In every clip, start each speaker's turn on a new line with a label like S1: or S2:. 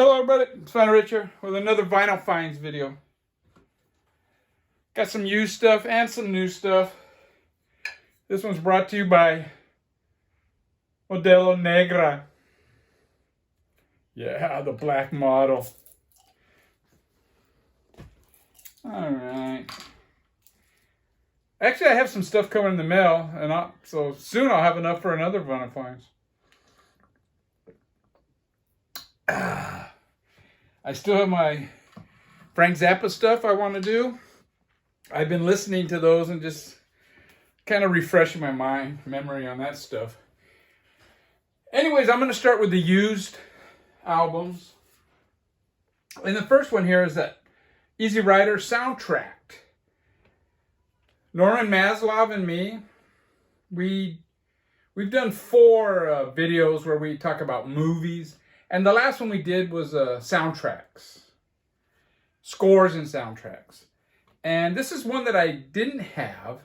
S1: Hello everybody, it's Richie with another Vinyl Finds video. Got some used stuff and some new stuff. This one's brought to you by Modelo Negra. Yeah, the black model. Alright. Actually, I have some stuff coming in the mail, and so soon I'll have enough for another Vinyl Finds. I still have my Frank Zappa stuff I want to do. I've been listening to those and just kind of refreshing my memory on that stuff. Anyways, I'm going to start with the used albums. And the first one here is that Easy Rider soundtrack. Norman Maslov and me, we've done 4 videos where we talk about movies. And the last one we did was soundtracks. Scores and soundtracks. And this is one that I didn't have.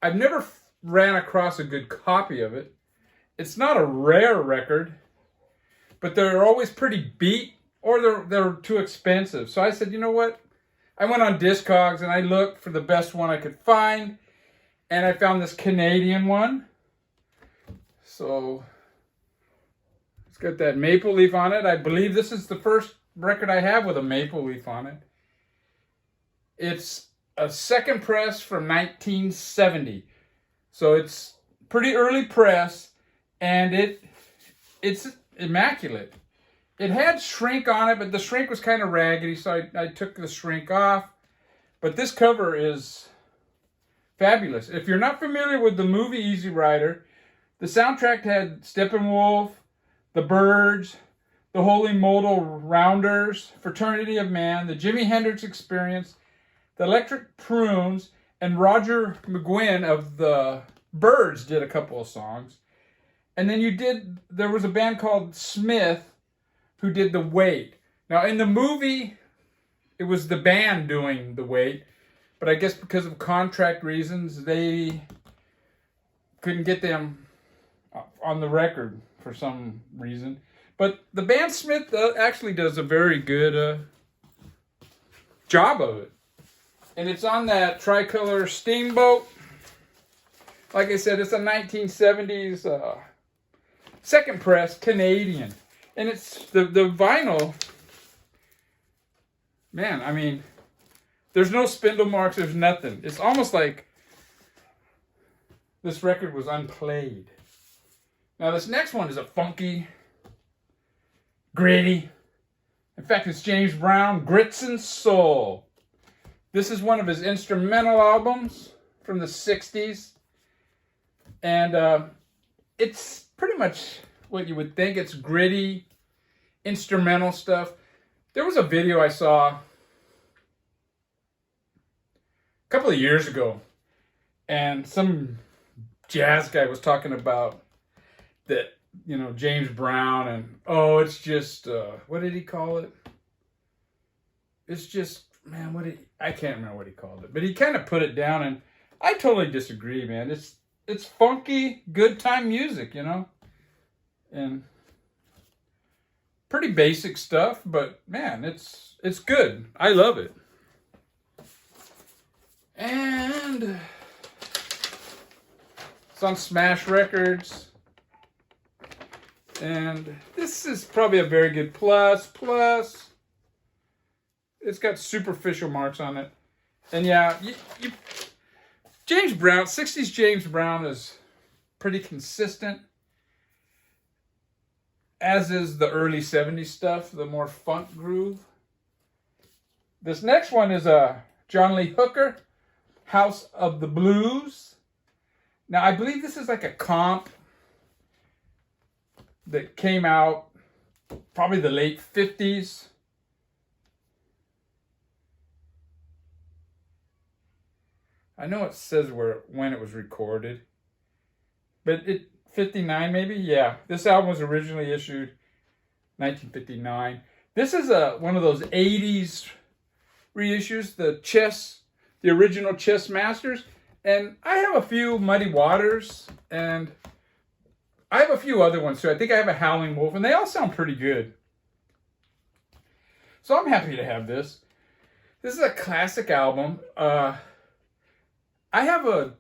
S1: I've never ran across a good copy of it. It's not a rare record, but they're always pretty beat or they're too expensive. So I said, you know what? I went on Discharge and I looked for the best one I could find. And I found this Canadian one. So it's got that maple leaf on it. I believe this is the first record I have with a maple leaf on it. It's a second press from 1970. So it's pretty early press, and it's immaculate. It had shrink on it, but the shrink was kind of raggedy, so I took the shrink off. But this cover is fabulous. If you're not familiar with the movie Easy Rider, the soundtrack had Steppenwolf, the Birds, the Holy Modal Rounders, Fraternity of Man, the Jimi Hendrix Experience, the Electric Prunes, and Roger McGuinn of the Birds did a couple of songs. And then there was a band called Smith who did The Wait. Now in the movie, it was the band doing The Wait, but I guess because of contract reasons, they couldn't get them on the record for some reason. But the band Smith actually does a very good job of it. And it's on that tricolor Steamboat. Like I said, it's a 1970s second press Canadian. And it's the vinyl. Man, I mean, there's no spindle marks, there's nothing. It's almost like this record was unplayed. Now this next one is a funky, gritty. In fact, it's James Brown, Grits and Soul. This is one of his instrumental albums from the 60s. And it's pretty much what you would think. It's gritty, instrumental stuff. There was a video I saw a couple of years ago, and some jazz guy was talking about that, you know, James Brown, and it's just what did he call it? It's just, man, I can't remember what he called it, but he kind of put it down, and I totally disagree, man. It's funky, good time music, you know, and pretty basic stuff, but man, it's good. I love it. And it's on Smash Records. And this is probably a very good plus. It's got superficial marks on it. And yeah, James Brown, 60s James Brown is pretty consistent. As is the early 70s stuff, the more funk groove. This next one is John Lee Hooker, House of the Blues. Now, I believe this is like a comp that came out probably the late 50s. I know it says when it was recorded, but 59 maybe? Yeah, this album was originally issued 1959. This is one of those 80s reissues, the original Chess Masters. And I have a few Muddy Waters, and I have a few other ones too. I think I have a Howling Wolf, and they all sound pretty good. So I'm happy to have this. This is a classic album. I have a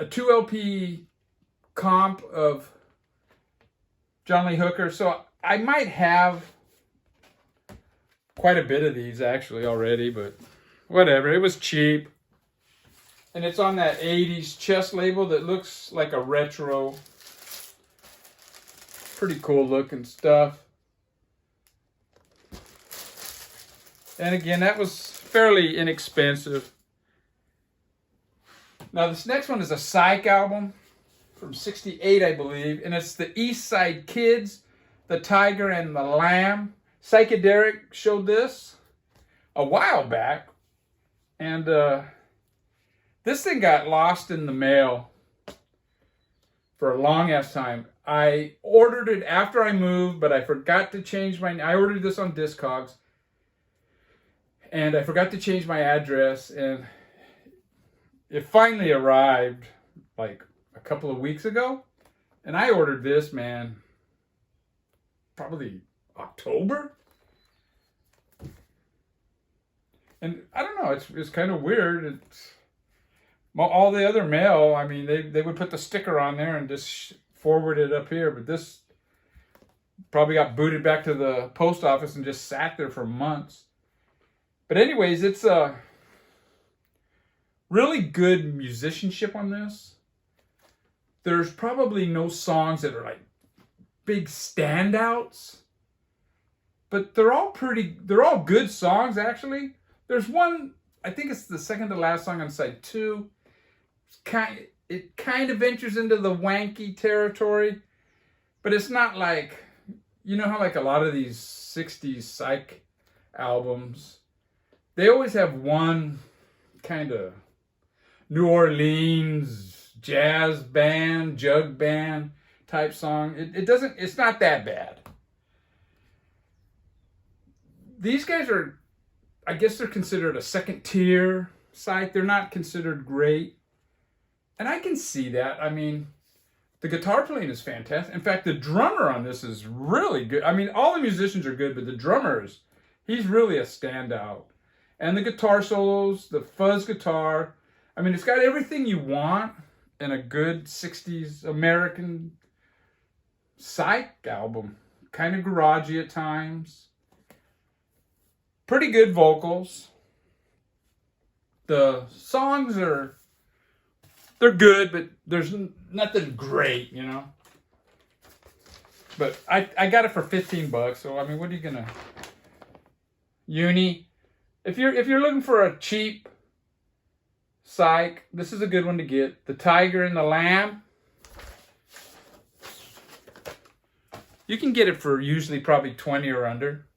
S1: 2 LP comp of John Lee Hooker, so I might have quite a bit of these actually already, but whatever. It was cheap. And it's on that 80s chest label that looks like a retro. Pretty cool looking stuff. And again, that was fairly inexpensive. Now this next one is a Psych album from '68, I believe. And it's the East Side Kids, the Tiger and the Lamb. Psychedelic showed this a while back. And this thing got lost in the mail for a long ass time. I ordered it after I moved, but I forgot to change I ordered this on Discogs. And I forgot to change my address, and it finally arrived like a couple of weeks ago. And I ordered this, man, probably October. And I don't know, it's kind of weird. It's all the other mail, I mean, they would put the sticker on there and just forward it up here, but this probably got booted back to the post office and just sat there for months. But anyways, it's a really good musicianship on this. There's probably no songs that are like big standouts, but they're all good songs actually. There's one, I think it's the second to last song on side 2. It kind of ventures into the wanky territory, but it's not like, you know how like a lot of these 60s psych albums, they always have one kind of New Orleans jazz band, jug band type song. It's not that bad. These guys are, I guess they're considered a second tier psych. They're not considered great. And I can see that. I mean, the guitar playing is fantastic. In fact, the drummer on this is really good. I mean, all the musicians are good, but the drummer he's really a standout. And the guitar solos, the fuzz guitar. I mean, it's got everything you want in a good 60s American psych album. Kind of garagey at times. Pretty good vocals. The songs they're good, but there's nothing great, you know. But I got it for $15, so I mean, what are you gonna? Uni. If you're looking for a cheap psych, this is a good one to get. The Tiger and the Lamb. You can get it for usually probably 20 or under.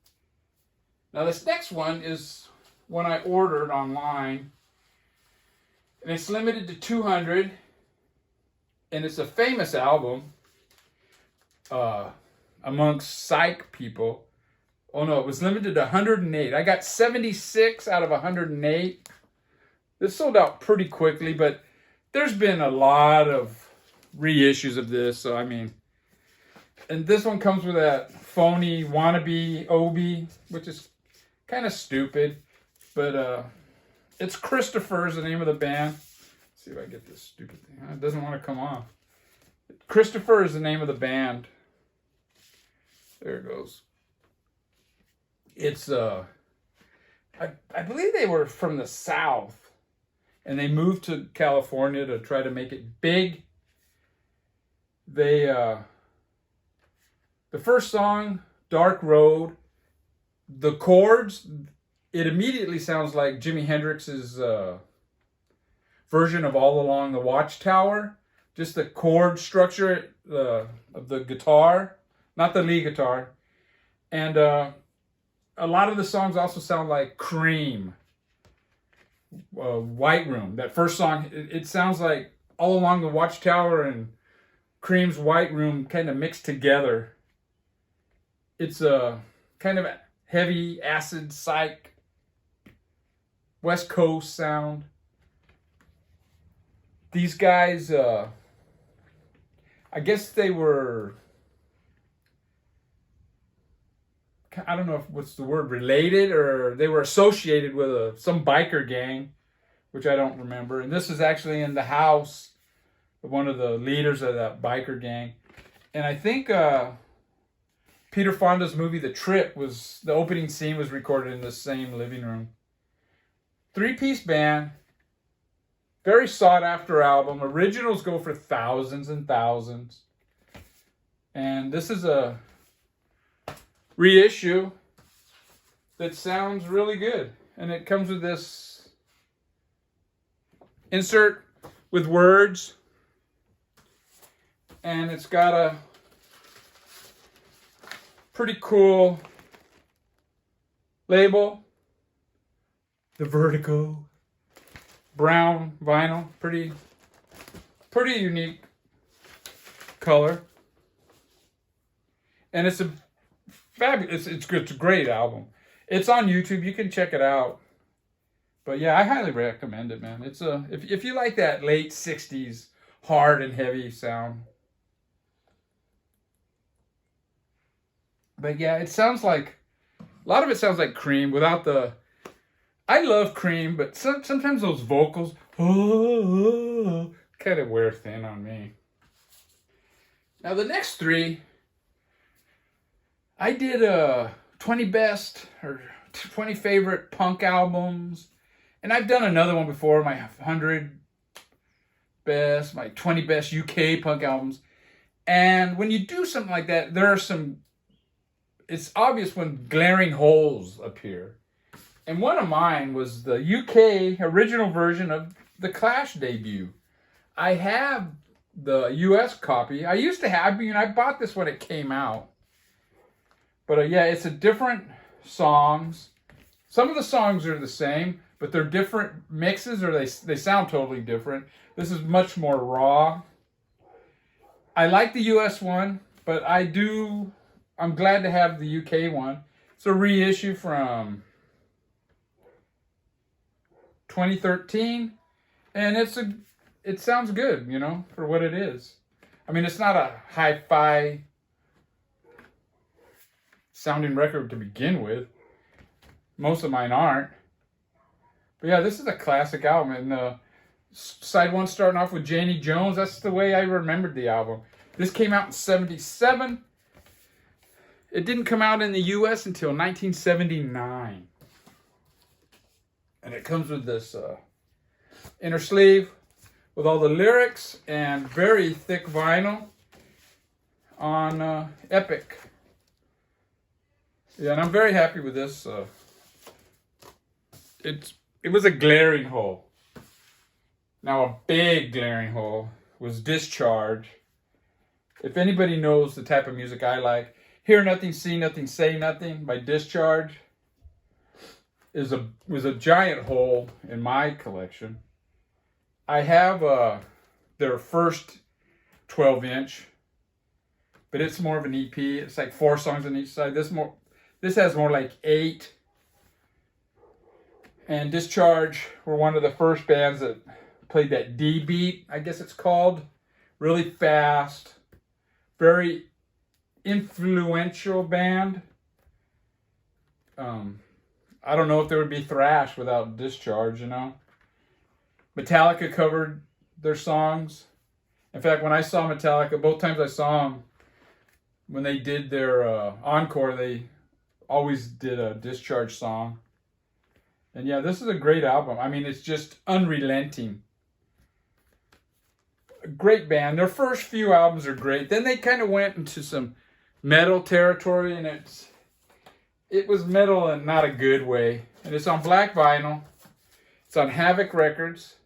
S1: Now this next one is one I ordered online. And it's limited to 200. And it's a famous album amongst psych people. Oh no, it was limited to 108. I got 76 out of 108. This sold out pretty quickly, but there's been a lot of reissues of this. So, I mean, and this one comes with that phony wannabe Obi, which is kind of stupid. But it's Christopher is the name of the band. Let's see if I get this stupid thing. It doesn't want to come off. Christopher is the name of the band. There it goes. It's I believe they were from the South, and they moved to California to try to make it big. They the first song, Dark Road, the chords, it immediately sounds like Jimi Hendrix's version of All Along the Watchtower. Just the chord structure of the guitar, not the lead guitar. And a lot of the songs also sound like Cream, White Room. That first song, it sounds like All Along the Watchtower and Cream's White Room kind of mixed together. It's a kind of heavy acid psych West Coast sound. These guys, I guess they were I don't know if what's the word, related, or they were associated with some biker gang, which I don't remember. And this is actually in the house of one of the leaders of that biker gang. And I think Peter Fonda's movie The Trip was, the opening scene was recorded in the same living room. 3-piece band, very sought after album. Originals go for thousands and thousands. And this is a reissue that sounds really good. And it comes with this insert with words. And it's got a pretty cool label. The Vertigo. Brown vinyl. Pretty unique color. And it's a fabulous, it's good, it's a great album. It's on YouTube, you can check it out. But yeah, I highly recommend it, man. It's if you like that late 60s hard and heavy sound. But yeah, it sounds like, a lot of it sounds like Cream without the, I love Cream, but sometimes those vocals, kind of wear thin on me. Now the next three, I did 20 best or 20 favorite punk albums. And I've done another one before, my 100 best, my 20 best UK punk albums. And when you do something like that, there are some, it's obvious when glaring holes appear. And one of mine was the UK original version of the Clash debut. I have the US copy. I used to have, I bought this when it came out. But yeah, it's a different songs. Some of the songs are the same, but they're different mixes, or they sound totally different. This is much more raw. I like the US one, but I'm glad to have the UK one. It's a reissue from 2013, and it sounds good, you know, for what it is. I mean, it's not a hi-fi sounding record to begin with. Most of mine aren't. But yeah, this is a classic album. And side one starting off with Janie Jones. That's the way I remembered the album. This came out in 1977. It didn't come out in the US until 1979. And it comes with this inner sleeve with all the lyrics and very thick vinyl on Epic. Yeah, and I'm very happy with this. It was a glaring hole. Now a big glaring hole was Discharge. If anybody knows the type of music I like, Hear Nothing, See Nothing, Say Nothing by Discharge was a giant hole in my collection. I have their first 12-inch, but it's more of an EP. It's like 4 songs on each side. This has more like 8. And Discharge were one of the first bands that played that D beat, I guess it's called. Really fast. Very influential band. I don't know if there would be thrash without Discharge, you know. Metallica covered their songs. In fact, when I saw Metallica, both times I saw them, when they did their encore, they always did a Discharge song. And yeah, this is a great album. I mean, it's just unrelenting. A great band. Their first few albums are great. Then they kind of went into some metal territory, and it was metal in not a good way. And it's on black vinyl. It's on Havoc Records.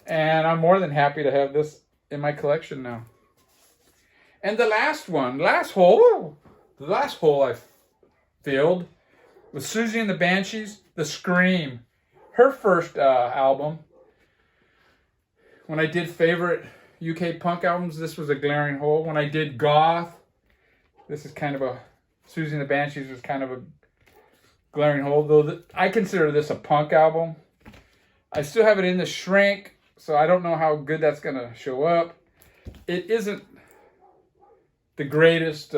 S1: And I'm more than happy to have this in my collection now. And the last hole I filled with Susie and the Banshees, The Scream. Her first album. When I did favorite UK punk albums, this was a glaring hole. When I did goth, this is kind of a, Susie and the Banshees was kind of a glaring hole. Though I consider this a punk album. I still have it in the shrink, so I don't know how good that's going to show up. It isn't the greatest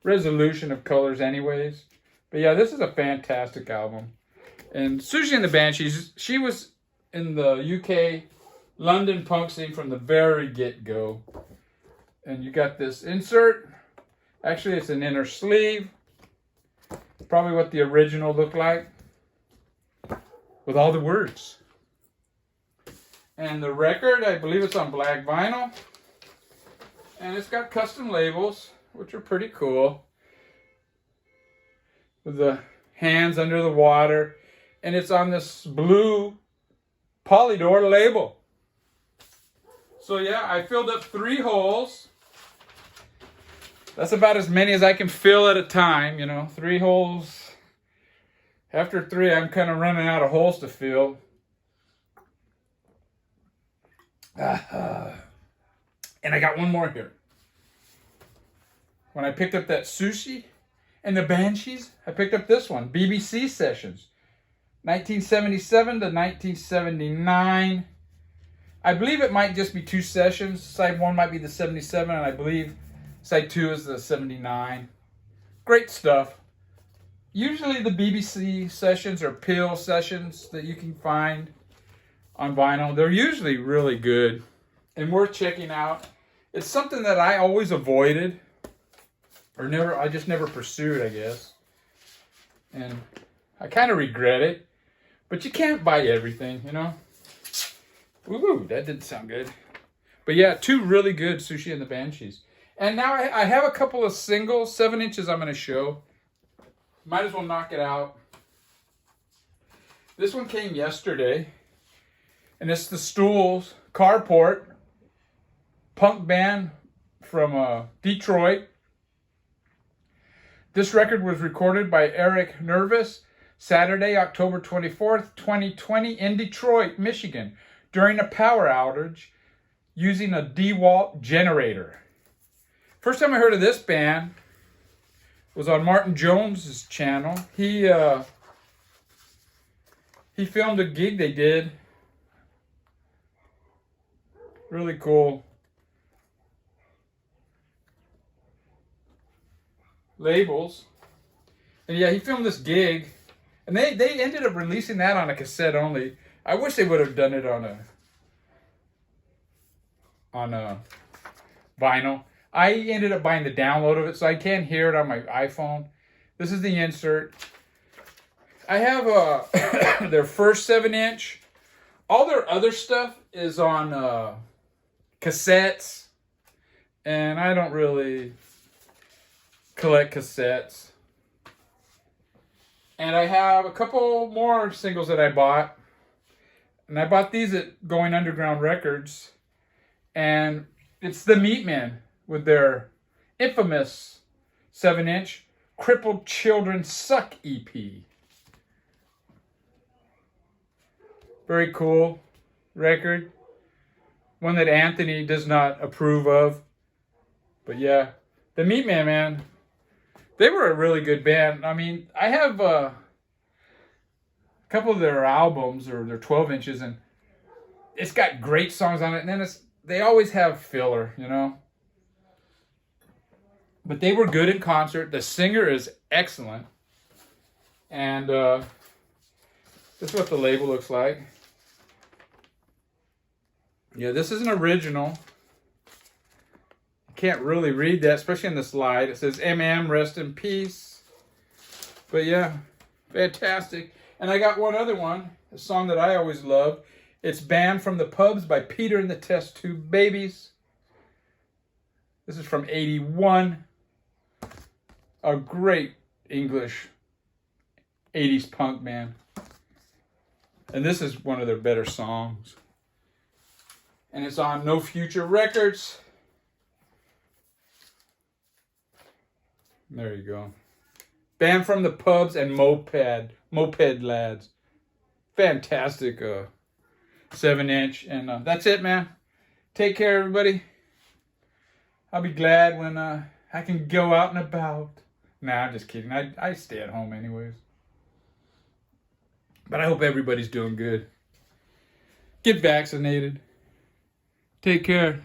S1: resolution of colors anyways. But yeah, this is a fantastic album. And Susie and the Banshees, she was in the UK London punk scene from the very get-go. And you got this insert. Actually, it's an inner sleeve. Probably what the original looked like. With all the words. And the record, I believe it's on black vinyl. And it's got custom labels, which are pretty cool. With the hands under the water. And it's on this blue Polydor label. So yeah, I filled up 3 holes. That's about as many as I can fill at a time, 3 holes. After 3, I'm kind of running out of holes to fill. And I got one more here. When I picked up that Susie and the Banshees, I picked up this one, BBC Sessions. 1977 to 1979. I believe it might just be 2 sessions. Side 1 might be the 77, and I believe side 2 is the 79. Great stuff. Usually the BBC sessions are Peel sessions that you can find on vinyl. They're usually really good and worth checking out. It's something that I always avoided, or I just never pursued, I guess. And I kind of regret it. But you can't buy everything, Ooh, that didn't sound good. But yeah, 2 really good Susie and the Banshees. And now I have a couple of singles, 7 inches I'm going to show. Might as well knock it out. This one came yesterday. And it's the Stools Carport punk band from Detroit. This record was recorded by Eric Nervous Saturday, October 24th, 2020 in Detroit, Michigan, during a power outage using a DeWalt generator. First time I heard of this band was on Martin Jones's channel. He filmed a gig they did. Really cool. Labels. And yeah, he filmed this gig. And they ended up releasing that on a cassette only. I wish they would have done it on a vinyl. I ended up buying the download of it, so I can't hear it on my iPhone. This is the insert. I have their first 7-inch. All their other stuff is on cassettes. And I don't really collect cassettes. And I have a couple more singles that I bought. And I bought these at Going Underground Records. And it's the Meatmen with their infamous 7-inch Crippled Children Suck EP. Very cool record. One that Anthony does not approve of. But yeah, the Meatmen, man. They were a really good band. I mean, I have a couple of their albums, or their 12 inches, and it's got great songs on it. And then they always have filler, But they were good in concert. The singer is excellent. And this is what the label looks like. Yeah, this is an original. Can't really read that, especially in the slide. It says MM, rest in peace. But yeah, fantastic. And I got one other one, a song that I always love. It's Banned from the Pubs by Peter and the Test Tube Babies. This is from 81. A great English 80s punk band. And this is one of their better songs. And it's on No Future Records. There you go. Banned from the Pubs and Moped Lads. Fantastic 7-inch. And that's it, man. Take care, everybody. I'll be glad when I can go out and about. Nah, I'm just kidding. I stay at home anyways. But I hope everybody's doing good. Get vaccinated. Take care.